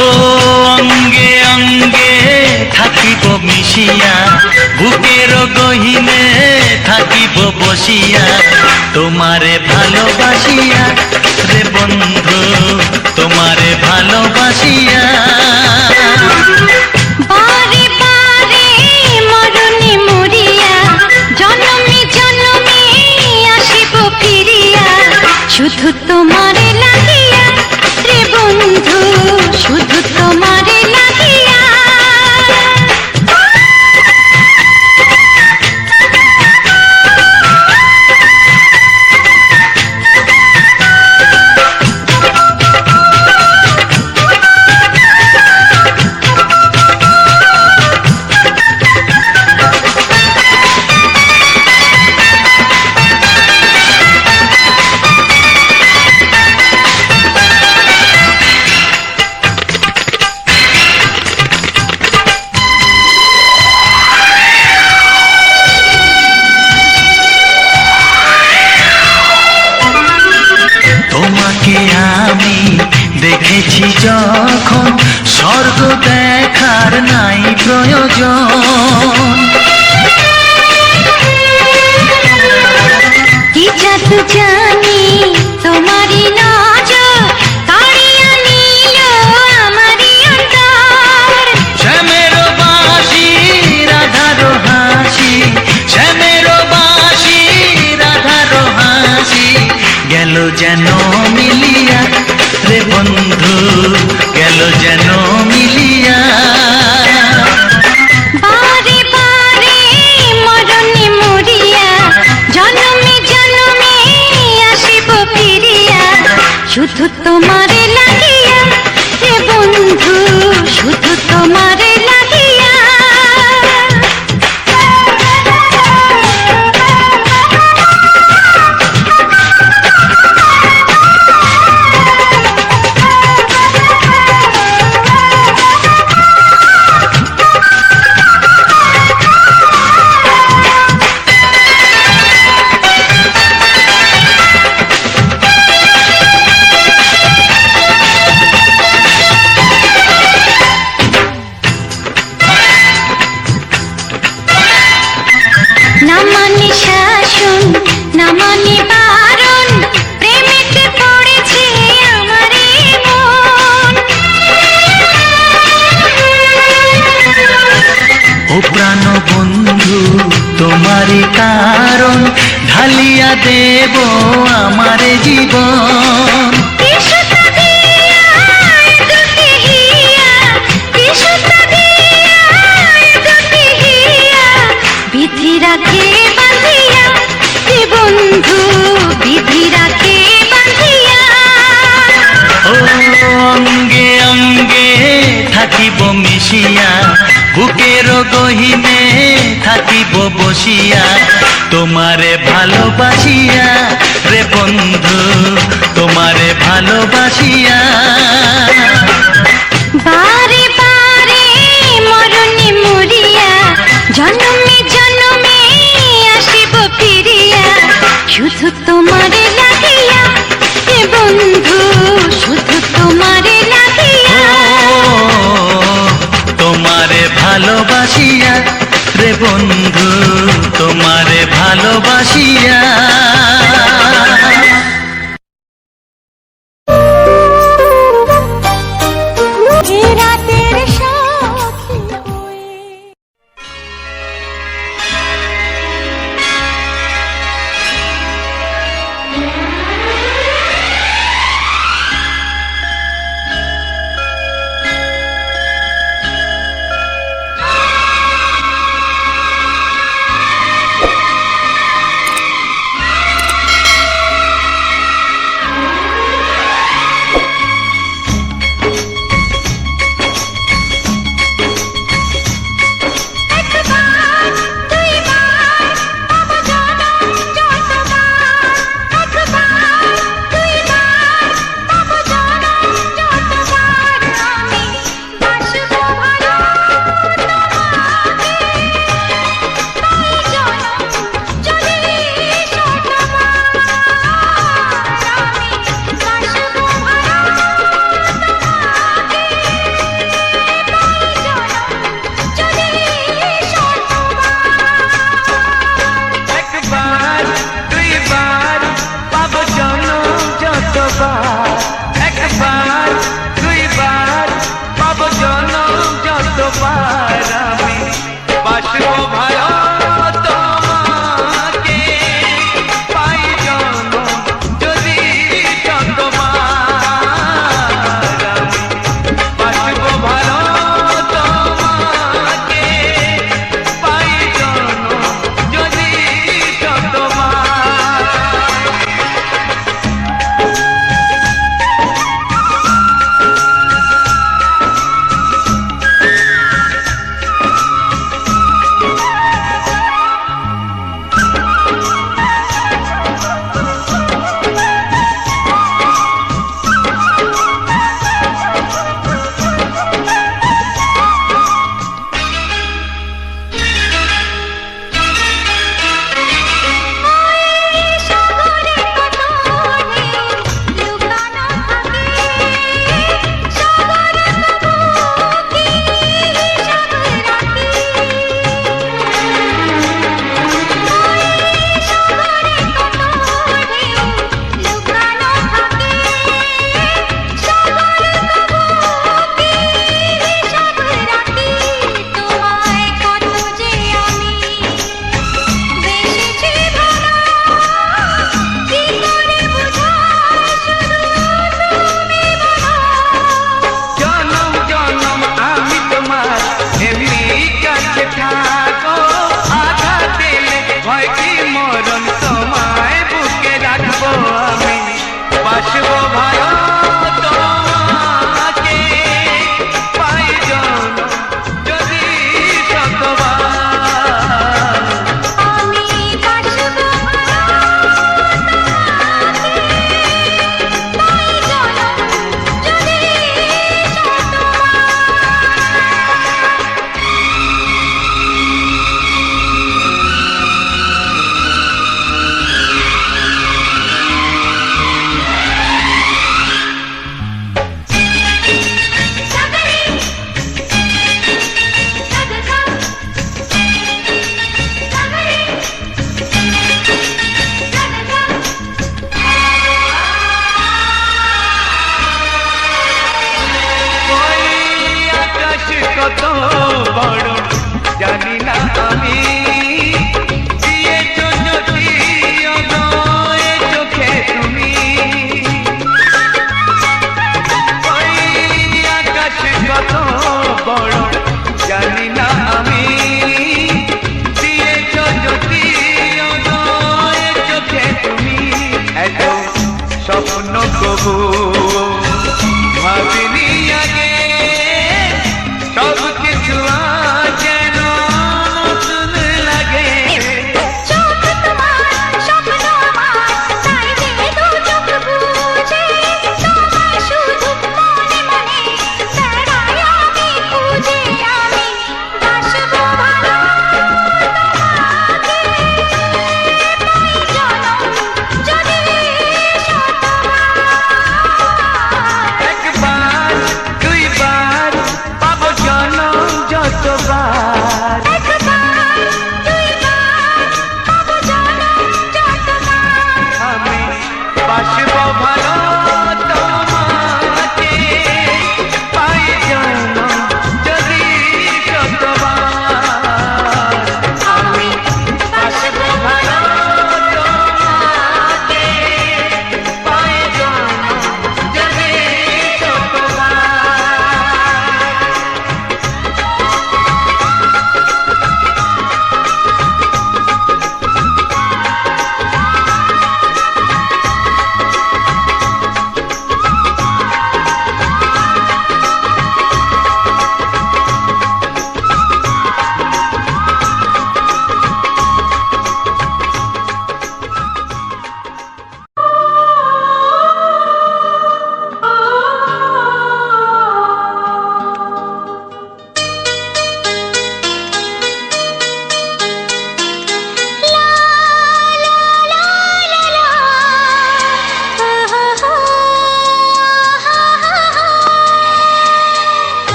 ও অঙ্গে অঙ্গে থাকিব মিশিয়া, বুকের গহিনে থাকিব বসিয়া, তোমারে ভালোবাসিয়া রে বন্ধু, তোমারে ভালোবাসিয়া। বারে বারে মরণে মরিয়া, জনমে জনমে আসিব ফিরিয়া, শুধু তোমারে লাগিয়া রে বন্ধু, শুধু তোমারে লাগিয়া। তোমাকে আমি দেখেছি যখন, স্বর্গ দেখার নাই প্রয়োজন। কি জাদু জানি তোমারই নজর, কাড়িয়া নিল আমারই অন্তর। শ্যামের বাঁশি রাধার হাসি, শ্যামের বাঁশি রাধার হাসি, গেল যেন মিলিয়া রে বন্ধু, গেল যেন মিলিয়া। বারে বারে মরণে মরিয়া, জনমে জনমে আসিব ফিরিয়া, শুধু তোমারে লাগিয়া রে বন্ধু, শুধু তোমারে লাগিয়া। না মানে শাসন, না মানে বারণ, প্রেমেতে পড়েছে আমারে মন। ও প্রাণ বন্ধু তোমারই কারণ, ঢালিয়া দেব আমারে জীবন। কিসুতা দিয়া দুটি হিয়া, কিসুতা দিয়া দুটি হিয়া, বিধি রাখে বাঁধিয়া হে বন্ধু, বিধি রাখে বাঁধিয়া। ও অঙ্গে অঙ্গে থাকিব মিশিয়া, বুকের গহিনে থাকিব বসিয়া, তোমারে ভালোবাসিয়া রে বন্ধু, তোমারে ভালোবাসিয়া। বারে বারে মরণে মরিয়া, জনমে জনমে আসিব ফিরিয়া, শুধু তোমারে লাগিয়া হে বন্ধু, শুধু তোমারে লাগিয়া। তোমারে ভালোবাসিয়া রে বন্ধু, তোমারে ভালোবাসিয়া। রাতের সাথী হয়ে বাসবো ভালো তোমাকে, পাই জনম যদি শতবার। আমি বাসবো ভালো তোমাকে, পাই জনম যদি ওই আকাশ কত বড় জানি না আমি, দিয়েছো যদি অনয় চোখে তুমি। ওই আকাশ কত বড় জানি না আমি, দিয়েছো যদি অনয় চোখে তুমি। এত স্বপ্ন কবু ভাবিনি আগে, সব কিছু আজ যেন নতুন লাগে। চোখ তোমার স্বপ্ন আমার, তাই যে দু চোখ বুঝে তোমায় শুধু মনে মনে বেড়াই আমি খুঁজে। আমি বাসবো ভালো তোমাকে, পাই জনম যদি শতবার। একবার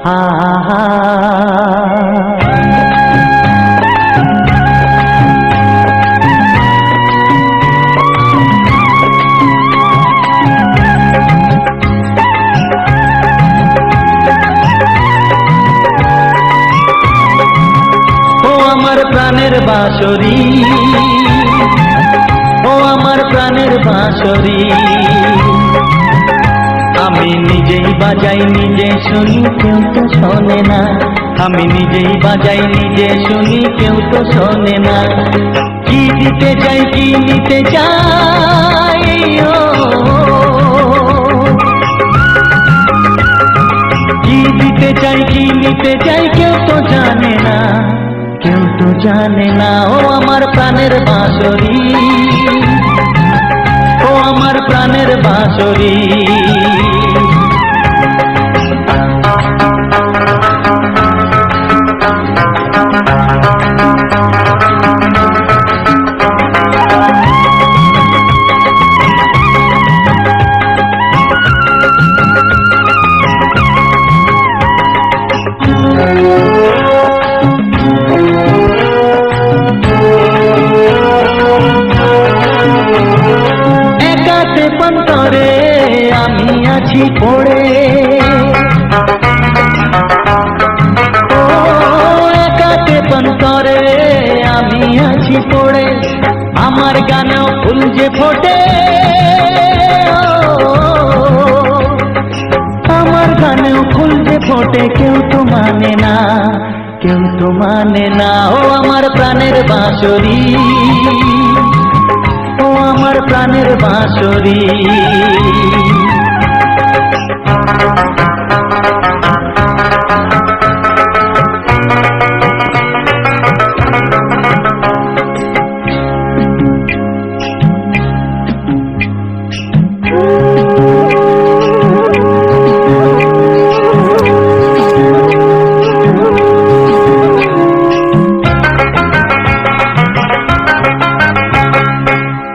হা হা ও আমার প্রাণের বাঁশরি, ও আমার প্রাণের বাঁশরি, আমি নিজেই বাজাই নিজে শুনি কেউ তো শোনে না, আমি নিজেই বাজাই নিজে শুনি কেউ তো শোনে না। কি দিতে চাই কি নিতে চাই ও, কি দিতে চাই কি নিতে চাই কেউ তো জানে না, কেউ তো জানে না। ও আমার প্রাণের বাঁশরি, ও আমার প্রাণের বাঁশরি, একাতে পন্তরে আমি আছি পড়ে, ও একাতে পন্তরে আমি আছি পড়ে, আমার গানেও ফুল যে ফোটে, আমার গানেও ফুল যে ফোটে কেউ তো মানে না, কেউ তো মানে না। ও আমার প্রাণের বাঁশরি, ও আমার প্রাণের বাঁশরি,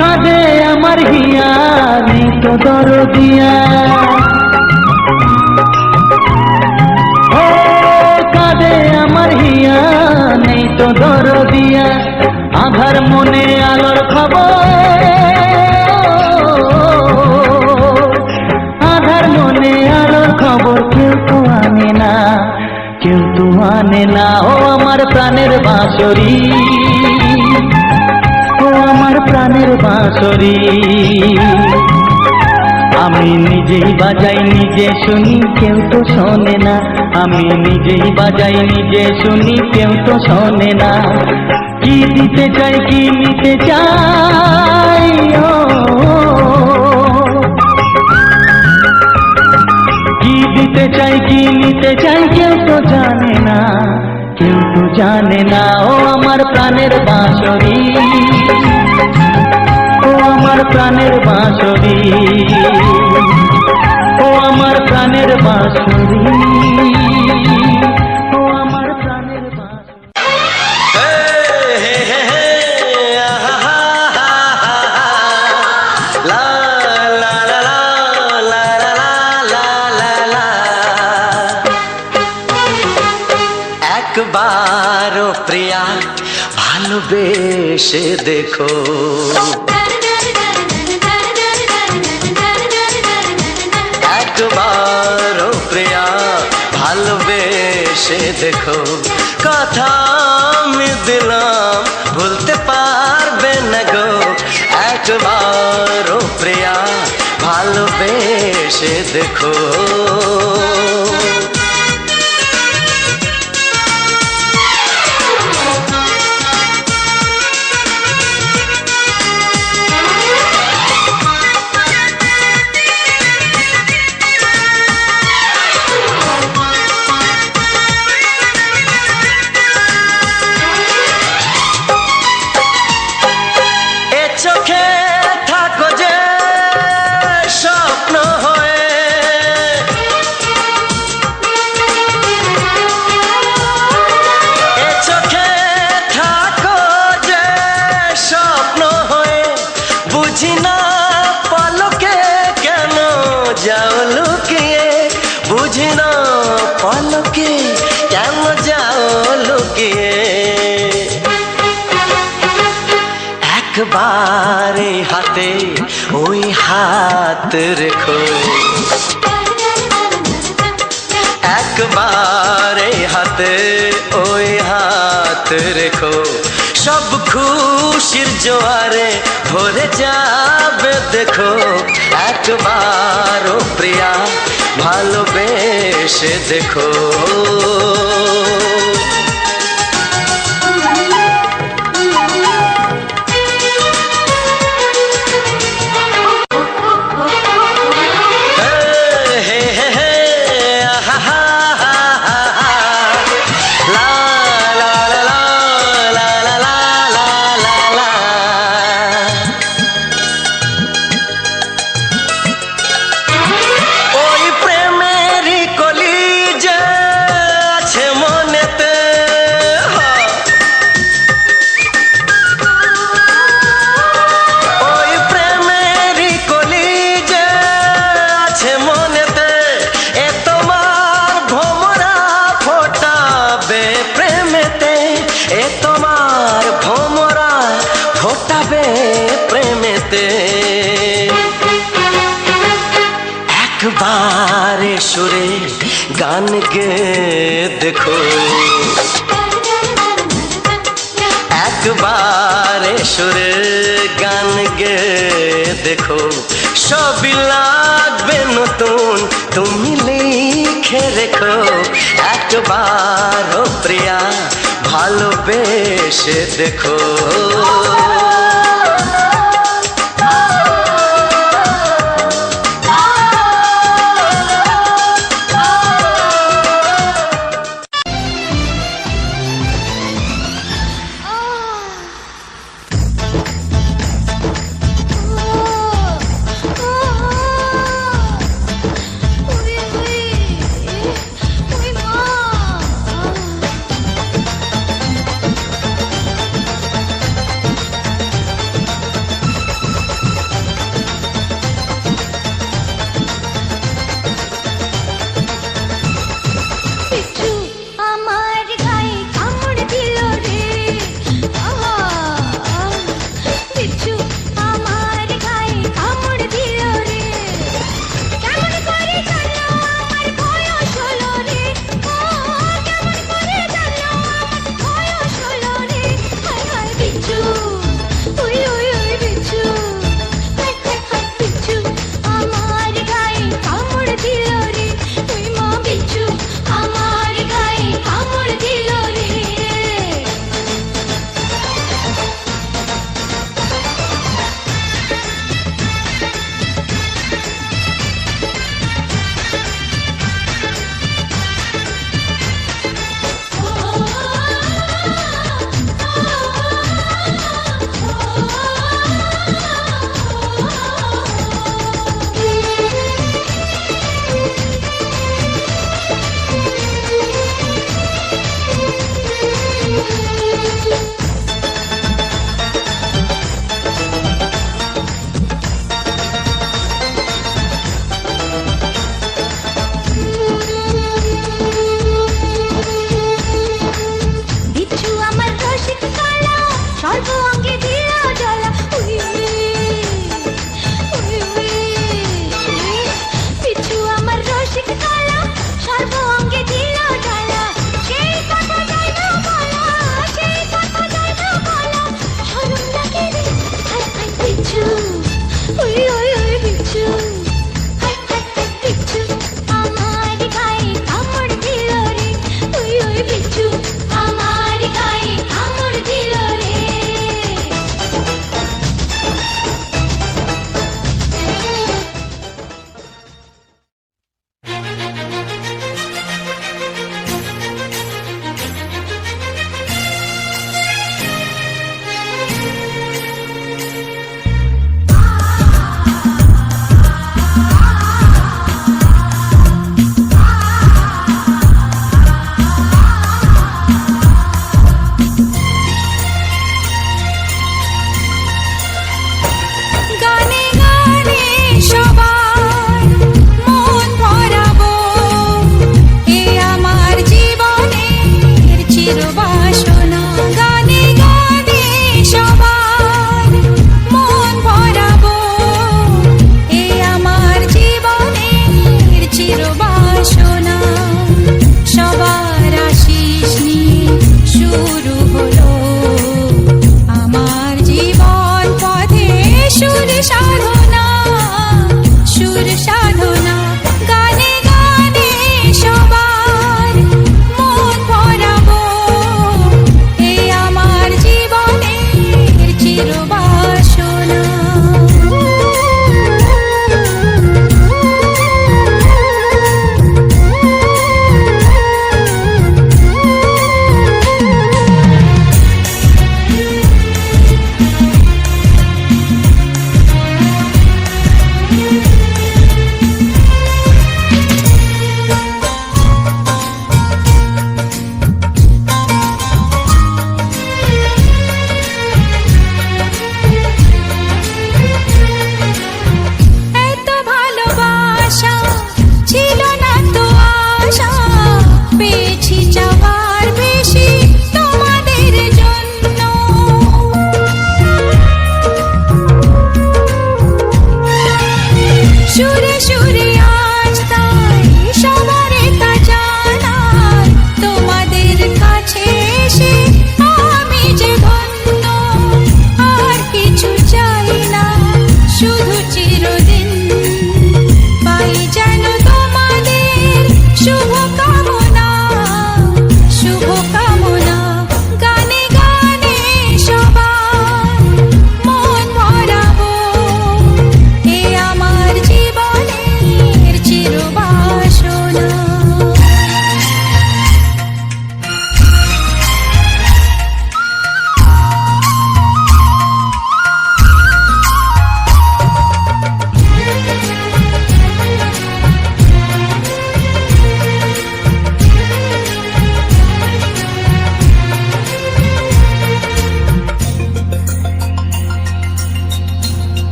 কাঁদে আমার হিয়া নেই তো দরদিয়া, ও কাঁদে আমার হিয়া নেই তো দরদিয়া, আধার মনে আলোর খবর, আধার মনে আলোর খবর কেউ তো আনে না, কেউ তো আনে না। ও আমার প্রাণের বাঁশরি, ও আমার প্রাণের বাঁশরি, আমি নিজেই বাজাই নিজে শুনি কেউ তো শোনে না, আমি নিজেই বাজাই নিজে শুনি কেউ তো শোনে না। কি দিতে চাই কি নিতে চাই ও, কি দিতে চাই কি নিতে চাই কেউ তো জানে না, কেউ তো জানে না। ও আমার প্রাণের বাঁশরি, ও আমার প্রাণের বাঁশরি, ও আমার প্রাণের বাঁশরি, ও আমার প্রাণের বাঁশরি। একবারও প্রিয়া ভালোবেসে দেখো, একবারও প্রিয়া ভালোবেসে দেখো, কথা আমি দিলাম ভুলতে পারবে না গো, একবারও প্রিয়া ভালোবেসে দেখো। চোখে থাকো যে স্বপ্ন হয়ে, পলকে কেন যাও লুকিয়ে একবার এই হাতে ওই হাত রেখো একবার এই হাতে ওই হাত রেখো সব খুশির জোয়ারে ভরে যাবে দেখো একবার ও প্রিয়া ভালোবেসে দেখো প্রেমেতে একবার সুরে গান গে দেখো একবার সুরে গান গে দেখো সবই লাগবে নতুন তুমি লিখে রেখো একবার ও প্রিয়া ভালোবেসে দেখো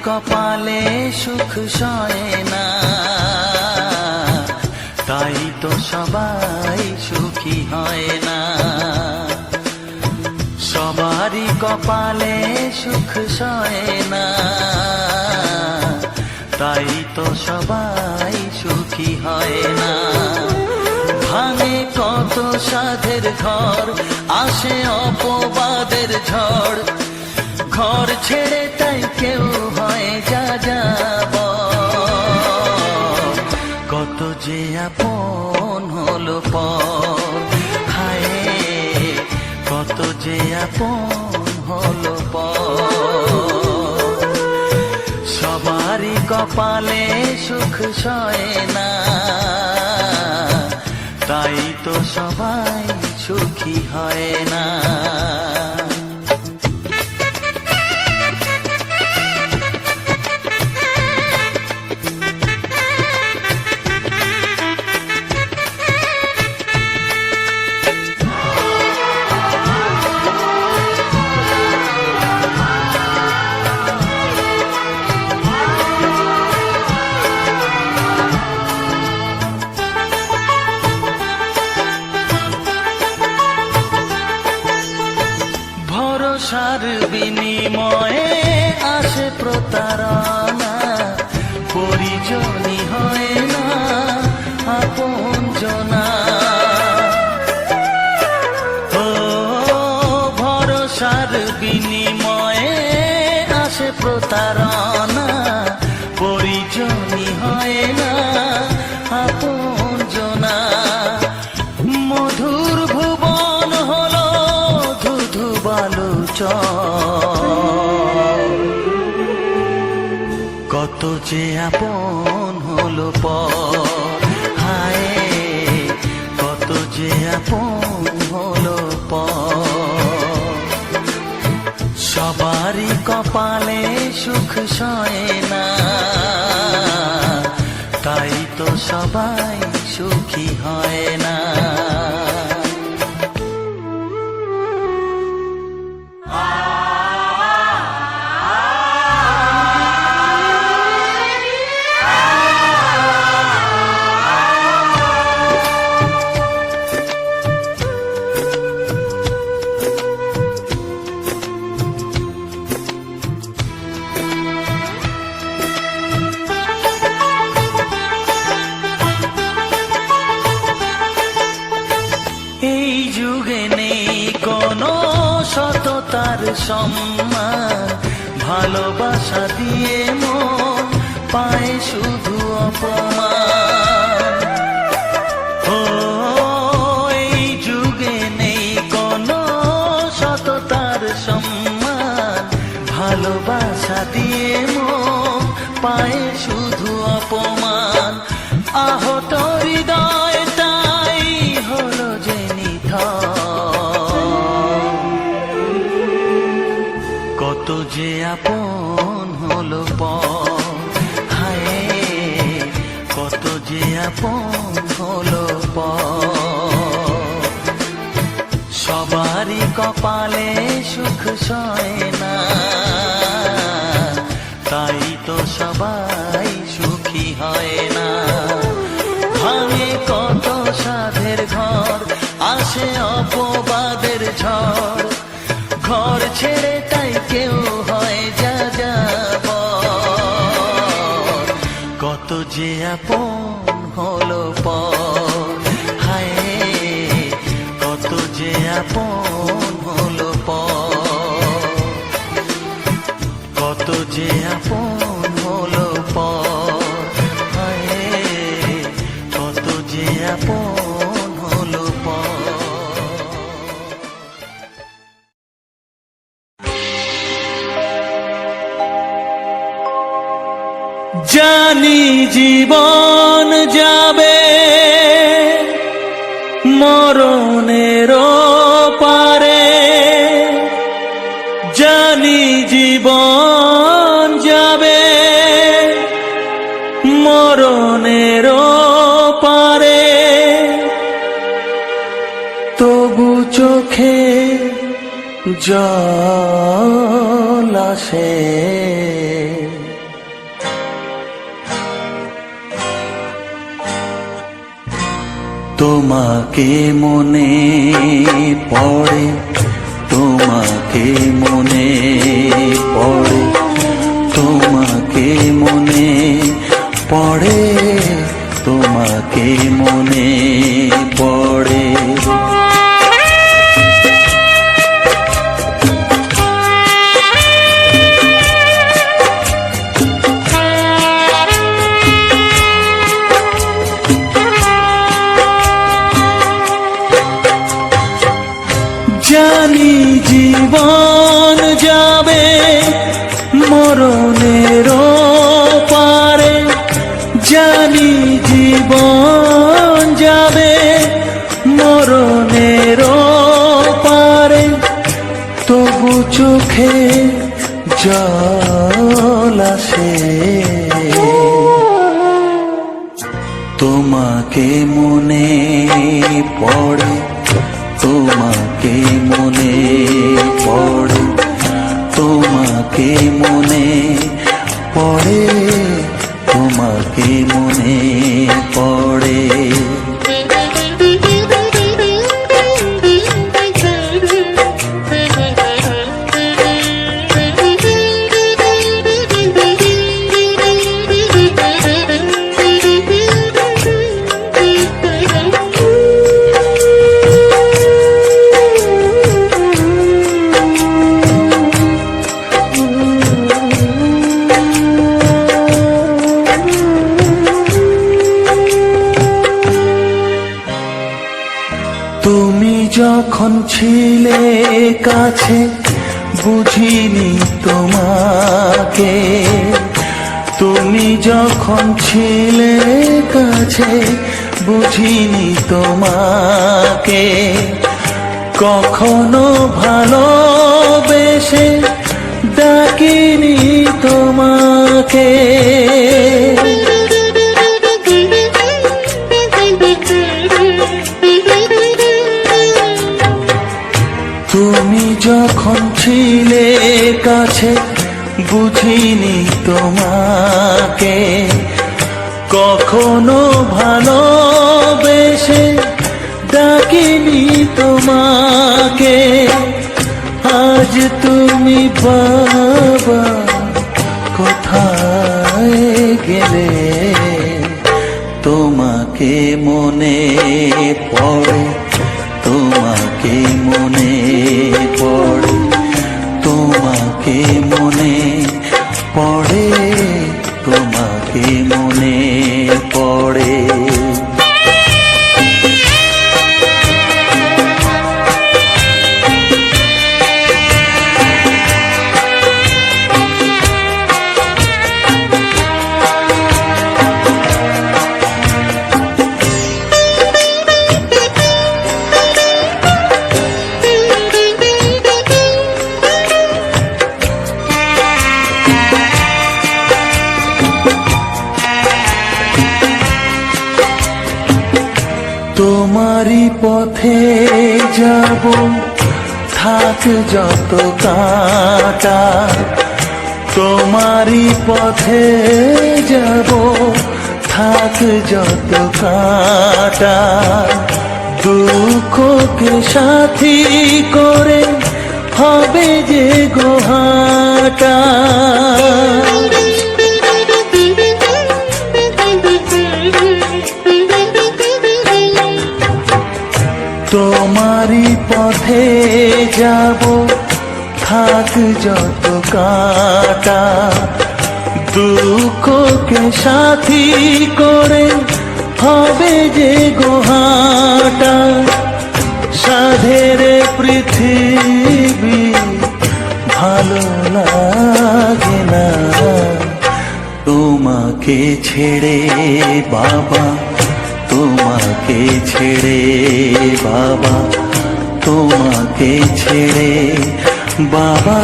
কপালে সুখ সয় না, তাই তো সবাই সুখী হয় না। সবারই কপালে সুখ সয় না, তাই তো সবাই সুখী হয় না। ভাঙে কত সাধের ঘর, আসে অপবাদের ঝড়, ঘর ছেড়ে তাই কেউ হয় যা যাব। কত যে আপন হলো পর, হায় কত যে আপন হলো পর। সবারই কপালে সুখ সয় না, তাই তো সবাই সুখী হয় না। ভরসার বিনিময়ে আসে প্রতারণা, পরিজনই হয় না আপনজনা। ও ভরসার বিনিময়ে আসে প্রতারণা, পরিজনই হয় না আপনজনা। মধুর ভুবন হলো ধুধু বালুচর, কত যে আপন হলো পর, হায় কত যে আপন হলো পর। সবারই কপালে সুখ সয় না, তাই তো সবাই সুখী হয় না। এই যুগে নেই কোনো সততার সম্মান, ভালোবাসা দিয়ে মন পায় শুধু অপমান। ও এই যুগে নেই কোনো সততার সম্মান, ভালোবাসা দিয়ে মন পায় শুধু অপমান। আহত হৃদয় তাই হলো যে কত যে আপন হলো পর, হায় কত যে আপন হলো পর। সবারই কপালে সুখ সয় না, তাই তো সবাই সুখী হয় না। ভাঙে কত সাধের ঘর, আসে অপবাদের ঝড়, ঘর ছেড়ে তাই কেউ হয় যা যাব। কত যে আপন হলো পর, হায় কত যে আপন হলো পর। কত যে আপন হলো পর, হায় কত যে আপন হলো পর। জানি জীবন যাবে মরণের পারে, জানি জীবন যাবে মরণের পারে, তবু চোখে জল আসে তোমাকে মনে পড়ে, তোমাকে মনে পড়ে, তোমাকে মনে পড়ে, তোমাকে মনে পড়ে। জানি জীবন যাবে মরণের পারে, জানি জীবন যাবে মরণের পারে, তবু চোখে জল আসে। তোমাকে মনে পড়ে, তোমাকে মনে পড়ে, তোমাকে মনে পড়ে, তোমাকে মনে পড়ে। তুমি যখন ছিলে কাছে বুঝিনি তোমাকে, তুমি যখন ছিলে কাছে বুঝিনি তোমাকে, কখনো ভালোবেসে ডাকিনি তোমাকে। তুমি যখন ছিলে কাছে বুঝিনি তোমাকে, কখনো ভালোবেসে ডাকিনি তোমাকে। আজ তুমি বাবা কোথায় গেলে, তোমাকে মনে পড়ে, তোমাকে মনে পড়ে, তোমাকে মনে পড়ে, তোমাকে মনে পড়ে। তোমারই পথে যাব থাক যত কাঁটা, তোমারই পথে যাব থাক যত কাঁটা, দুঃখকে সাথী করে হবে যে গোহাটা। তোমারই পথে যাব থাক যত কাঁটা, দুঃখকে সাথী করে হবে যে গোহাটা। সাধের পৃথিবী ভালো লাগে না তোমাকে ছেড়ে বাবা, তোমাকে ছেড়ে বাবা, তোমাকে ছেড়ে বাবা,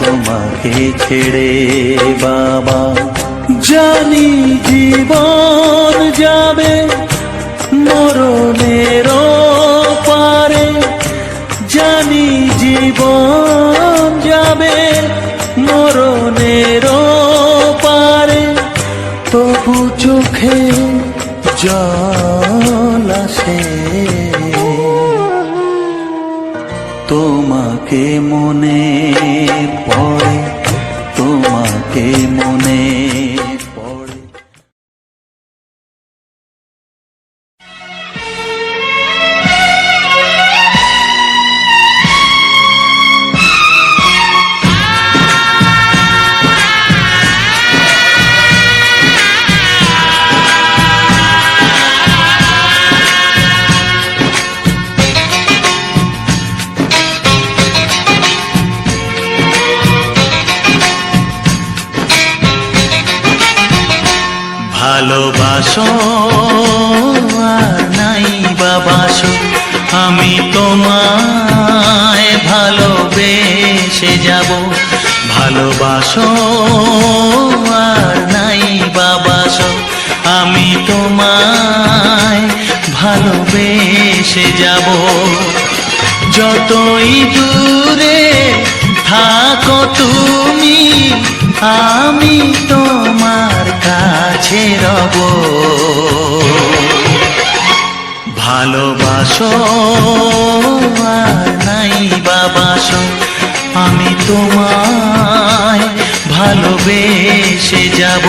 তোমাকে ছেড়ে বাবা। জানি জীবন যাবে মরণের পারে, জানি জীবন যাবে মরণের পারে, তবু চোখে জল আসে। তোমাকে মনে পড়ে, তোমাকে মনে পড়ে। ভালোবাসো আর নাই বাবাসো, আমি তোমায় ভালোবেসে যাব। ভালোবাসো আর নাই বাবাসো, আমি তোমায় ভালোবেসে যাব। যতই দূরে থাকো তুমি, আমি তোমার কাছে রব। ভালোবাসো আর নাই বাবাসো, আমি তোমায় ভালোবেসে যাব।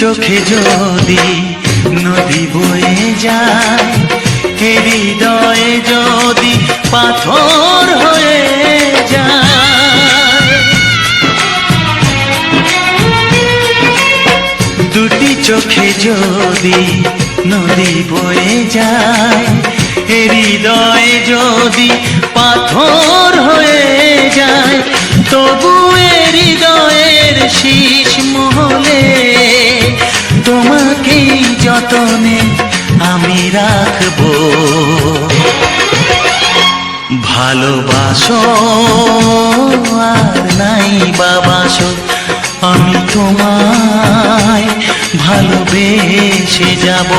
চোখে যদি নদী বয়ে যায়, হৃদয়ে যদি পাথর হয়ে যায়। দুটি চোখে যদি নদী বয়ে যায়, হৃদয়ে যদি পাথর হয়ে যায়, তবু হৃদয়ের শীষ মহলে তোমাকে যতনে আমি রাখবো। ভালোবাসো আর নাই বাবাসো, আমি তোমায় ভালোবেসে যাব।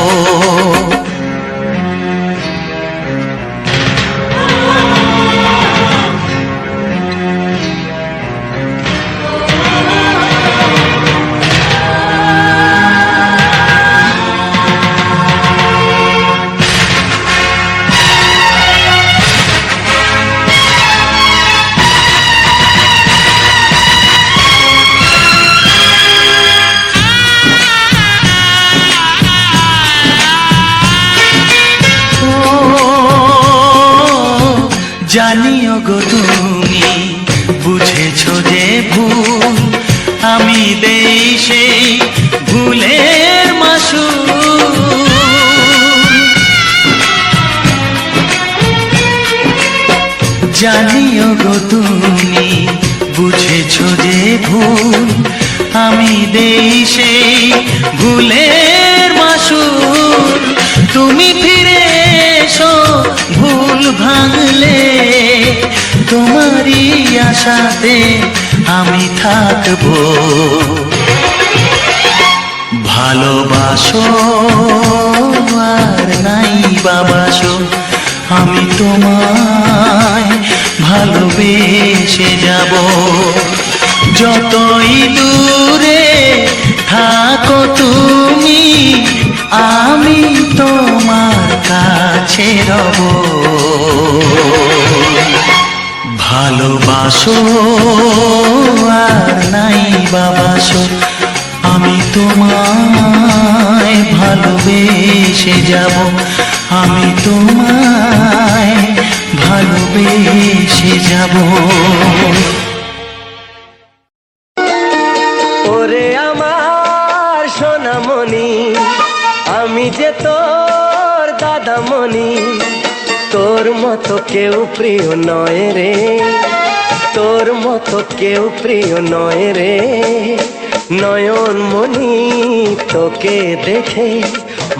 জানিও গো তুমি বুঝেছো যে ভুল, আমি দেই সেই ভুলের মাসুল। জানিও গো তুমি বুঝেছো যে ভুল, আমি দেই সেই ভুলের মাসুল। তুমি ফিরে এসো ভুল ভাঙলে, তোমারই আশাতে আমি থাকবো। ভালোবাসো আর নাই বাবাসো, আমি তোমায় ভালোবেসে যাব। যতই দূরে থাকো তুমি, আমি তোমার কাছে রব। ভালোবাসো আর নাই বাবাসো, আমি তোমায় ভালোবেসে যাব। আমি তোমায় ভালোবেসে যাব। ওরে আমার সোনামণি, আমি যে তোর দাদামণি, তোর মতো কেউ প্রিয় নয় রে, তোর মতো কেউ প্রিয় নয় রে। নয়ন মনি তোকে দেখে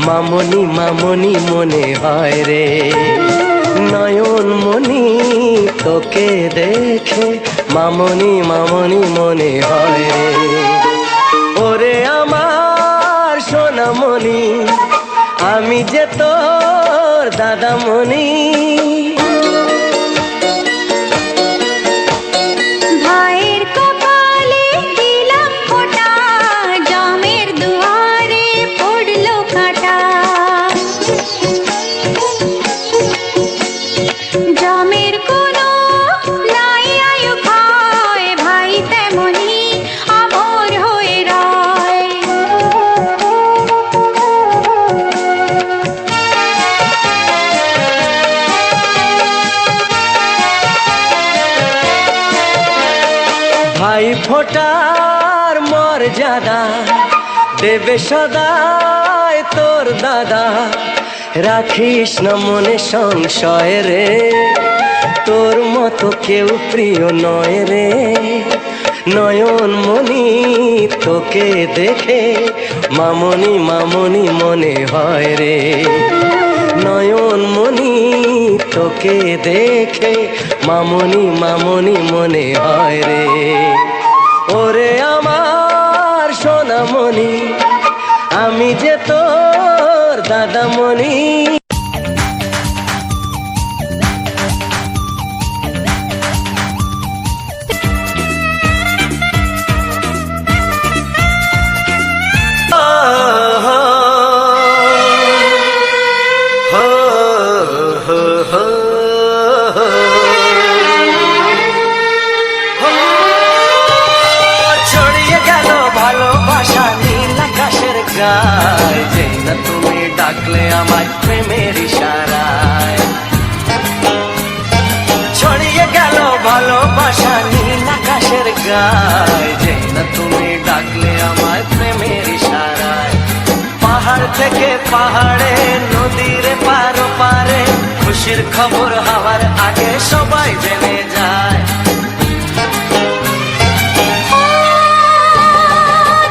মামনি মামনি মনে হয় রে। নয়ন মনি তোকে দেখে মামনি মামনি মনে হয় রে। ওরে আমার সোনামণি, আমি যে তোর দাদামণি। ভাইয়ের কপালে দিলাম ফোঁটা, জামের দুয়ারে পড়লো কাঁটা। জামের কোনো নাই আয়ু খায়, ভাই তেমনি আমর হয়ে রয়। ভাই ফোটার মর্যাদা দেবে সদাই তোর দাদা। রাখিস না মনে সংশয় রে, তোর মতো কেউ প্রিয় নয় রে। নয়ন মনি তোকে দেখে মামনি মামনি মনে হয় রে। নয়ন মনি তোকে দেখে মামনি মামনি মনে হয় রে। ওরে আমার সোনামণি, আমি যে তোর দাদামণি। ছড়িয়ে গেল ভালোবাসা নীল আকাশের গায়, যেই না তুমি ডাকলে আমার প্রেমের ইশারায়। ছড়িয়ে গেল ভালোবাসা নীল আকাশের গায়, যেই না তুমি ডাকলে আমার প্রেমের ইশারায়। পাহাড় থেকে পাহাড়ে নদীর পারো পারে, খুশির খবর হওয়ার আগে সবাই জেনে যায়।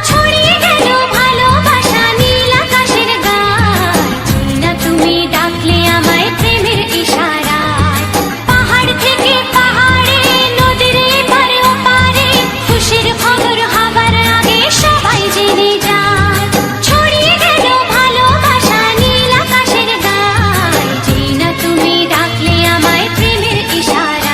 ছড়িয়ে গেল ভালোবাসা নীল আকাশের গায়, যেই না তুমি ডাকলে আমায় প্রেমের ইশারায়। পাহাড় থেকে পাহাড়ে নদীর এপারে ওপারে, খুশির খবর হবার আগে সবাই জেনে যায়। ছড়িয়ে গেল ভালোবাসা নীল আকাশের গায়, যেই না তুমি ডাকলে আমায় প্রেমের ইশারায়।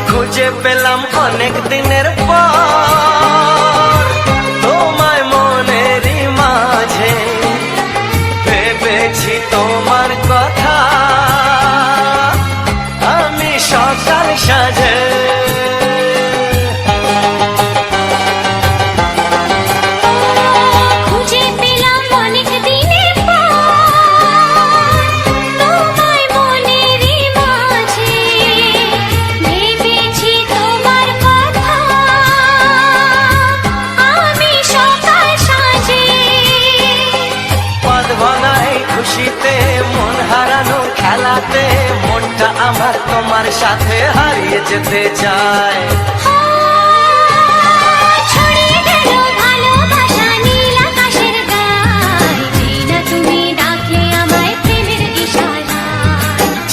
খুঁজে পেলাম অনেক দিনের পর তোমায় মনেরই মাঝে। ভেবেছি তোমার কথা আমি সকাল সাজে। খুঁজে পেলাম অনেক দিনের পর তোমায় মনেরই মাঝে। ভেবেছি তোমার কথা আমি সকাল সাজে। পদ ভাঙাই খুশিতে মন হারানোর খেলাতে, মনটা আমার তোমার সাথে হারিয়ে যেতে চায়। ছড়িয়ে গেল ভালোবাসা নীল আকাশের গায়, যেই না তুমি ডাকলে আমায় প্রেমের ইশারায়।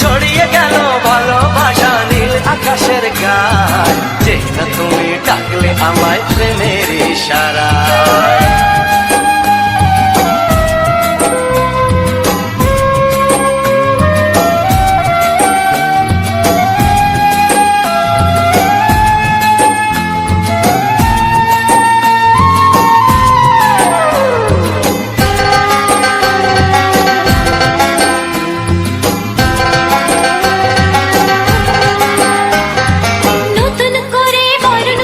ছড়িয়ে গেল ভালোবাসা নীল আকাশের গায়, যেই না তুমি ডাকলে আমায় প্রেমের ইশারায়। নতুন করে বরণ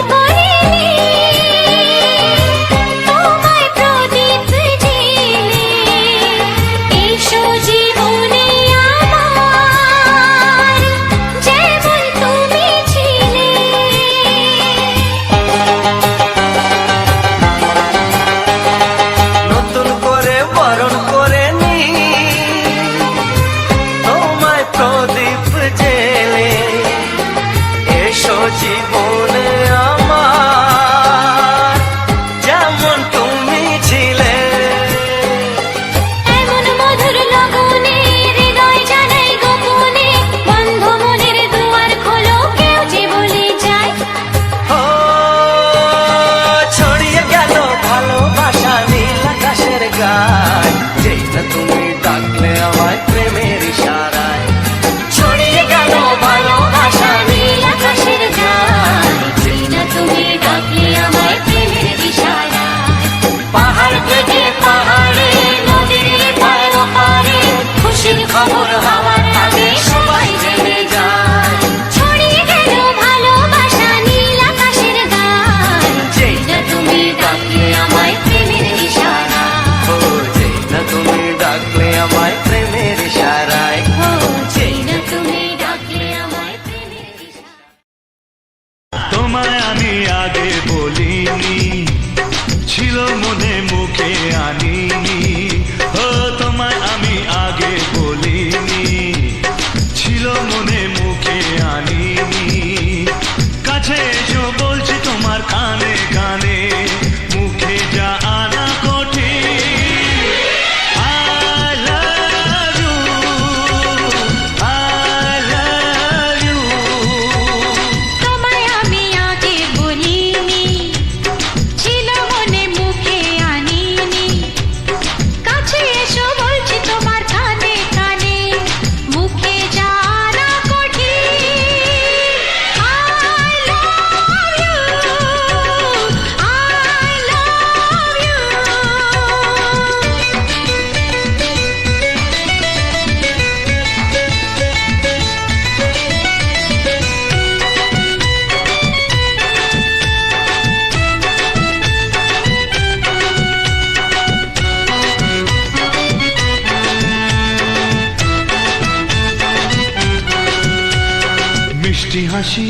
মিষ্টি হাসি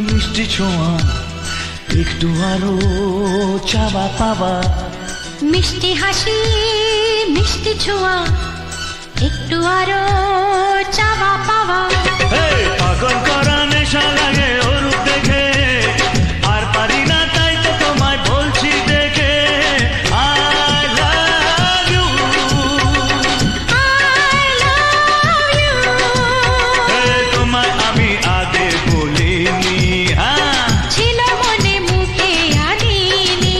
মিষ্টি ছোঁয়া একটু আরো চাওয়া পাওয়া মিষ্টি হাসি মিষ্টি ছোঁয়া একটু আরো চাওয়া পাওয়া পাগল করা নেশা লাগে ওর দেখে আর পারি না তাই তো তোমায় বলছি দেখে I love you I love you তোমায় আমি আগে বলিনি ছিল মনে মুখে আনিনি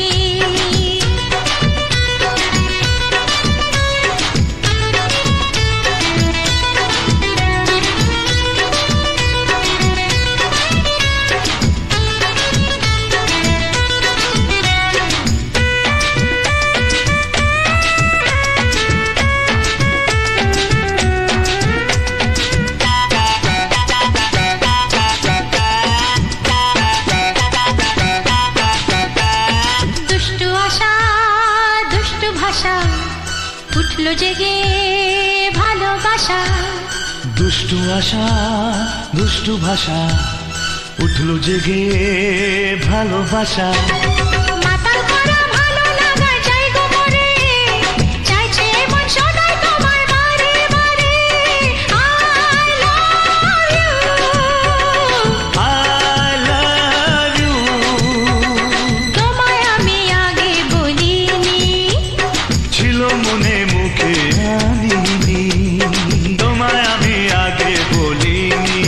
দুষ্টু আশা দুষ্টু ভাষা উঠলো জেগে ভালোবাসা দুষ্টু আশা দুষ্টু ভাষা উঠলো জেগে ভালোবাসা মাতাল করা ভালো লাগা চাই গো মরে চাইছে মন সদাই তোমায় বারে বারে I love you I love you তোমায় আমি আগে বলিনি ছিল মনে মুখে আনিনি তোমায় আমি আগে বলিনি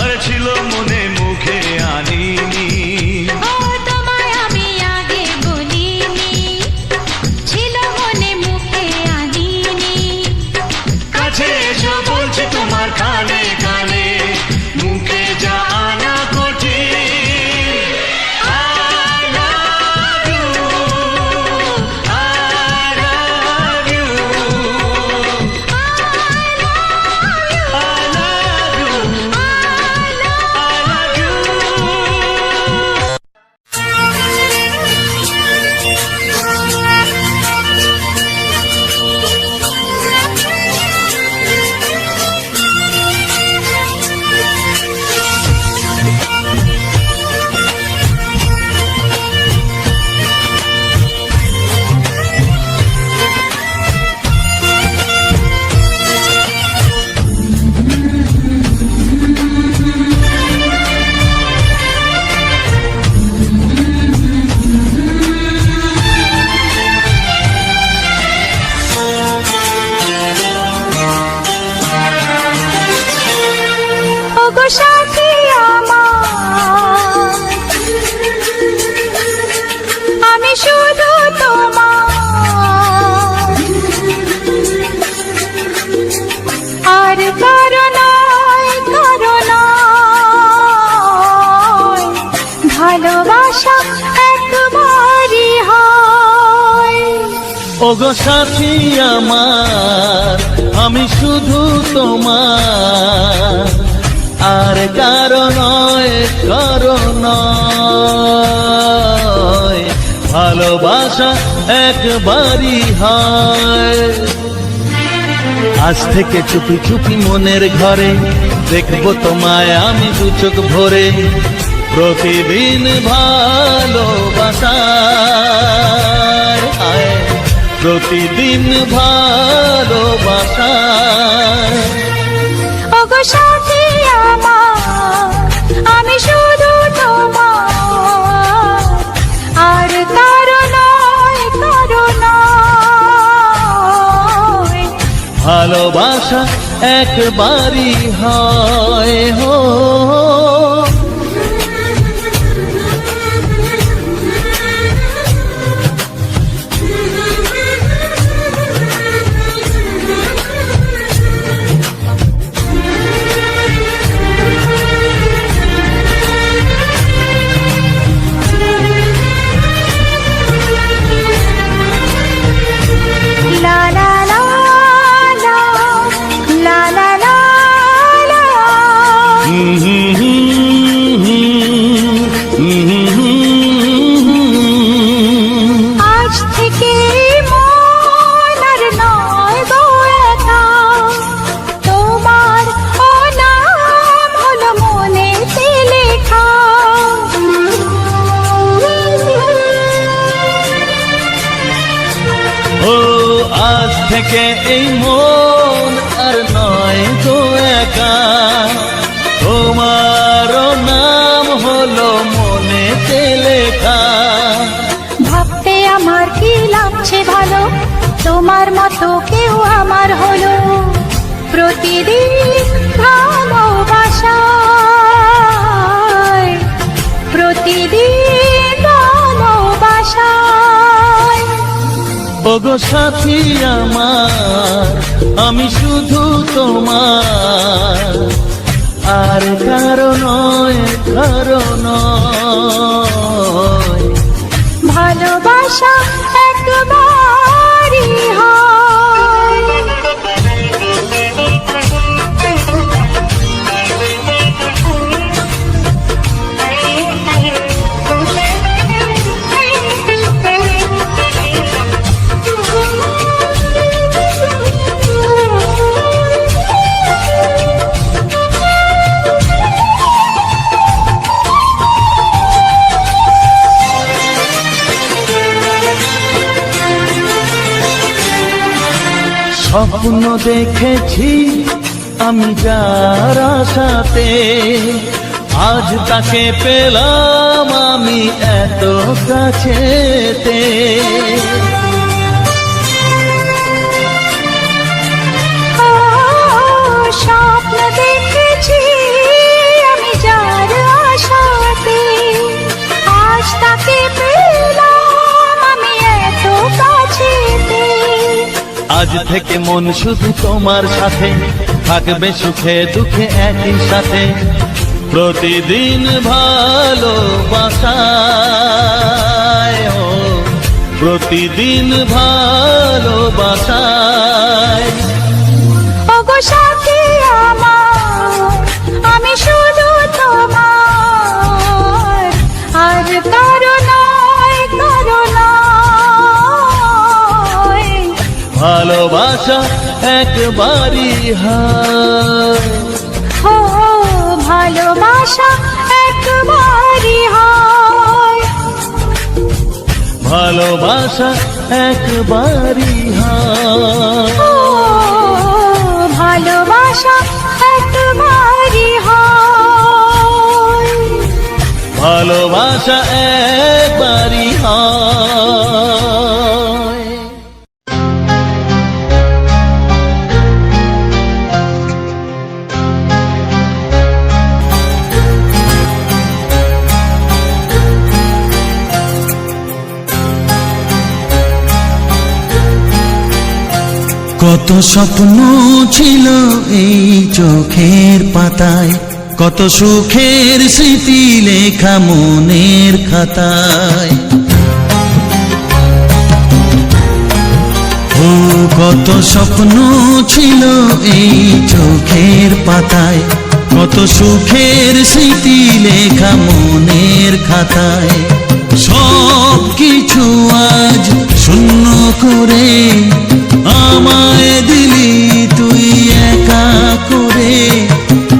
আরে ছিল মনে মুখে আনিনি ও তোমায় আমি আগে বলিনি ছিল মনে মুখে আনিনি কাছে এসো বলছি তোমার কানে কানে মুখে যা আনা কঠিন I love you I love you I love you I love you ওগো সাথী আমার আমি শুধু তোমার আর কারো নয় ভালোবাসা একবারই হয় ওগো সাথী আমার আমি শুধু তোমার আর কারো নয় ভালোবাসা একবারই হয় আজ থেকে চুপি চুপি মনের ঘরে দেখবো তোমায় আমি দু চোখ ভরে প্রতিদিন ভালোবাসায় প্রতিদিন ভালোবাসায় ওগো সাথী আমার আমি শুধু তোমার আর কারো নয় ভালোবাসা একবারই হয় হো লা লা লা লা লা লা লা লা আজ থেকে মন আর নয় গো একা তোমার ও নাম হলো মন থেকে এই মন আর নয় তো একা, তোমারও নাম হলো মনেতে লেখা। ভাবতে আমার কি লাগছে ভালো, তোমার মতো কেউ আমার হলো। প্রতিদিন ভালোবাসায়, প্রতিদিন ভালোবাসায়। ওগো সাথী আমার, আমি শুধু তোমার, আর কারো নয়, কারো নয়। ভালোবাসা একবারই হয়। স্বপ্ন দেখেছি আমি যার আশাতে, আজ তাকে পেলাম আমি এত কাছেতে। স্বপ্ন দেখেছি আমি যার আশাতে, আজ তাকে পেলাম আমি এত কাছেতে। আজ থেকে মন শুধু তোমার সাথে, থাকবে সুখে দুঃখে একই সাথে। প্রতিদিন ভালোবাসায়, ও প্রতিদিন ভালোবাসায়। ওগো সাথী আমার, আমি শুধু তোমার, আর কারো নয়, কারো নয়। ভালোবাসা একবারই হয়, ও ভালোবাসা একবারই হয়। ভালোবাসা একবারই হয়। ও ভালোবাসা একবারই হয়। ভালোবাসা একবারই হয়। কত স্বপ্ন ছিল এই চোখের পাতায়, কত সুখের স্মৃতি লেখা মনের খাতায়। ও কত স্বপ্ন ছিল এই চোখের পাতায়, কত সুখের স্মৃতি লেখা মনের খাতায়। সব কিছু আজ শূন্য করে আমায় দিলি তুই একা করে,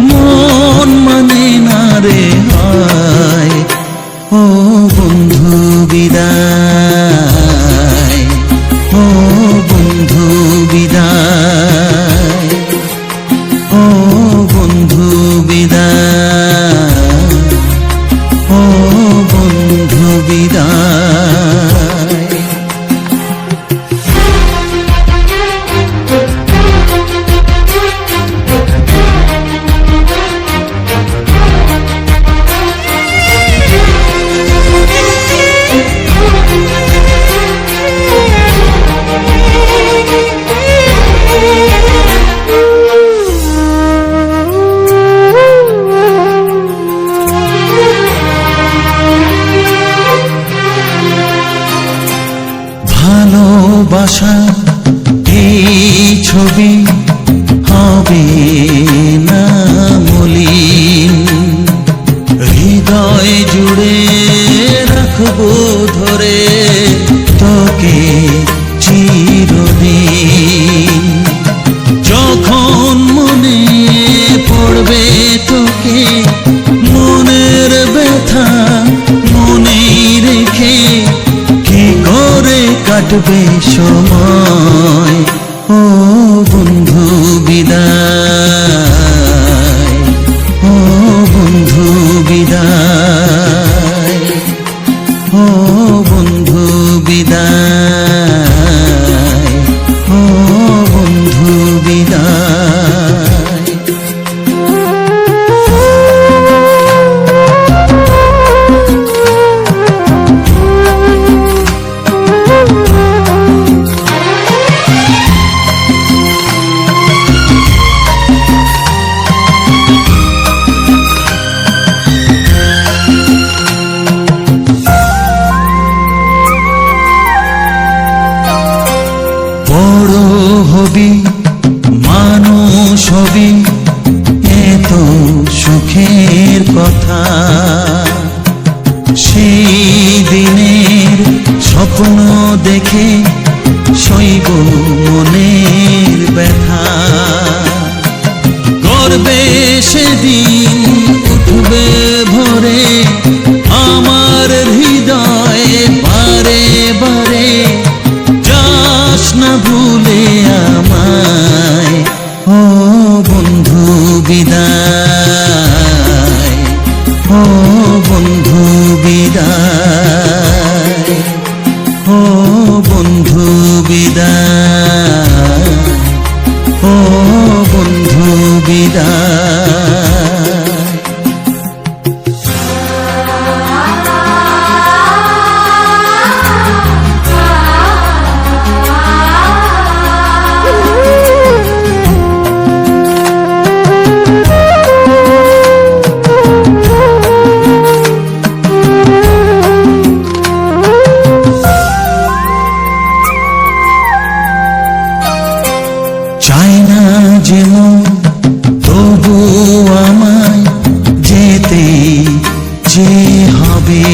মন মানে না রে হায়। ও বন্ধু বিদায়, ও বন্ধু বিদায়, ও বন্ধু বিদায়, ও বন্ধু বিদায়। ভালোবাসা এই ছবি হবে না মলিন, হৃদয় জুড়ে রাখবো ধরে তোকে চিরদিন। যখন মনে পড়বে তোকে, মনের ব্যথা মনেই রেখে কি করে কাটবে সময়। ও সবই এত সুখের কথা, সেই দিনের স্বপ্ন দেখে সইব মনের ব্যথা। গর্বে সেদিন উঠবে ভরে আমার হৃদয়ে বারে বারে, যাস না ভুলে আমায় ও বন্ধু বিদায়, ও বন্ধু বিদায়, ও বন্ধু বিদায়, ও বন্ধু বিদায়। চাই না যেমন তবু আমায় যেতে যে হবে,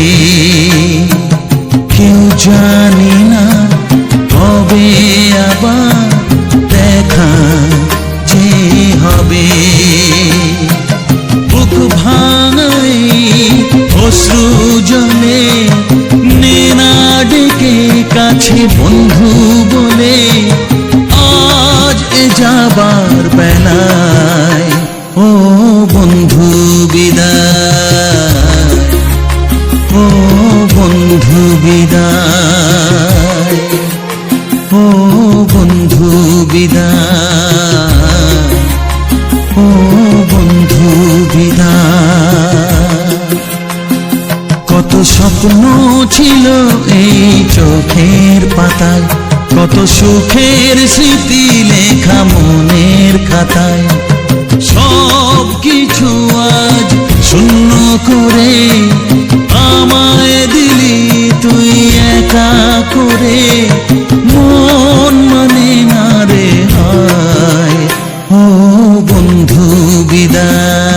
কেউ জানি না কবে আবার দেখা যে হবে। বুক ভাঙাই অশ্রু জলে নেনা ডেকে কাছে বন্ধু বলে, আজ এ যাবার বেলায় ও বন্ধু বিদায়, ও বন্ধু বিদায়, ও বন্ধু বিদায়, ও বন্ধু বিদায়। কত স্বপ্ন ছিল এই চোখের পাতায়, কত সুখের স্মৃতি লেখা মনের খাতায়, সব কিছু আজ শূন্য করে আমায় দিলি তুই একা করে। মন মানে না রে হায় ও বন্ধু বিদায়।